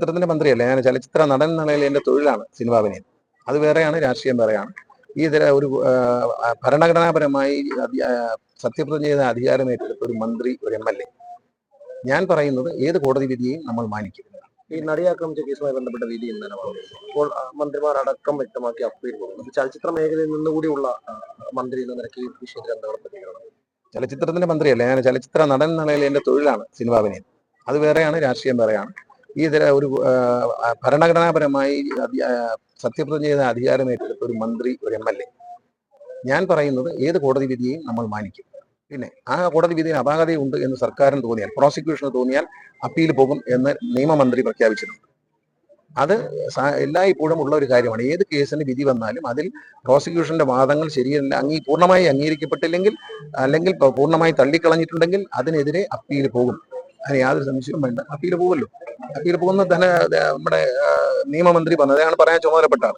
ചലച്ചിത്രത്തിന്റെ മന്ത്രിയല്ല, ഞാൻ ചലച്ചിത്ര നടൻ എന്ന നിലയിൽ എന്റെ തൊഴിലാണ് സിനിമാ അഭിനയം. അത് വേറെയാണ്, രാഷ്ട്രീയം വേറെയാണ്. ഒരു ഭരണഘടനാപരമായി സത്യപ്രതിജ്ഞ ചെയ്ത അധികാരം ഏറ്റെടുത്ത ഒരു മന്ത്രി, ഒരു MLA. ഞാൻ പറയുന്നത് ഏത് കോടതി വിധിയെയും നമ്മൾ മാനിക്കും. ഈ നടിയെ ആക്രമിച്ച കേസുമായി ബന്ധപ്പെട്ട വിധി എന്താണ് പറയുന്നത്? ഇപ്പോൾ മന്ത്രിമാരടക്കം വ്യക്തമാക്കി അപ്പീൽ പോകുന്നത് ചലച്ചിത്ര മേഖലയിൽ നിന്നുകൂടിയുള്ള മന്ത്രി എന്ന നിലയ്ക്ക് ഈ വിഷയത്തിൽ എന്താണ് പ്രതികരണം? ചലച്ചിത്രത്തിന്റെ മന്ത്രിയല്ല, ഞാൻ ചലച്ചിത്ര നടൻ എന്ന നിലയിൽ എന്റെ തൊഴിലാണ് സിനിമാ അഭിനയം. അത് വേറെയാണ്, രാഷ്ട്രീയം വേറെയാണ്. ഒരു ഭരണഘടനാപരമായി സത്യപ്രതിജ്ഞ ചെയ്ത അധികാരം ഏറ്റെടുത്ത ഒരു മന്ത്രി, ഒരു MLA. ഞാൻ പറയുന്നത് ഏത് കോടതി വിധിയെയും നമ്മൾ മാനിക്കും. പിന്നെ ആ കോടതി വിധിയിൽ അപാകതയുണ്ട് എന്ന് സർക്കാരിന് തോന്നിയാൽ, പ്രോസിക്യൂഷന് തോന്നിയാൽ അപ്പീൽ പോകും എന്ന് നിയമമന്ത്രി പ്രഖ്യാപിച്ചിട്ടുണ്ട്. അത് എല്ലായ്പ്പോഴും ഉള്ള ഒരു കാര്യമാണ്. ഏത് കേസിന് വിധി വന്നാലും അതിൽ പ്രോസിക്യൂഷന്റെ വാദങ്ങൾ ശരിയല്ല, പൂർണ്ണമായി അംഗീകരിക്കപ്പെട്ടില്ലെങ്കിൽ, അല്ലെങ്കിൽ പൂർണ്ണമായി തള്ളിക്കളഞ്ഞിട്ടുണ്ടെങ്കിൽ അതിനെതിരെ അപ്പീൽ പോകും. അതിന് യാതൊരു സംശയവും വേണ്ട, അപ്പീൽ പോകുമല്ലോ. അപ്പീൽ പോകുന്ന തന്നെ നമ്മുടെ നിയമമന്ത്രി പറഞ്ഞത്, അതാണ് പറയാൻ ചുമതലപ്പെട്ട ആൾ.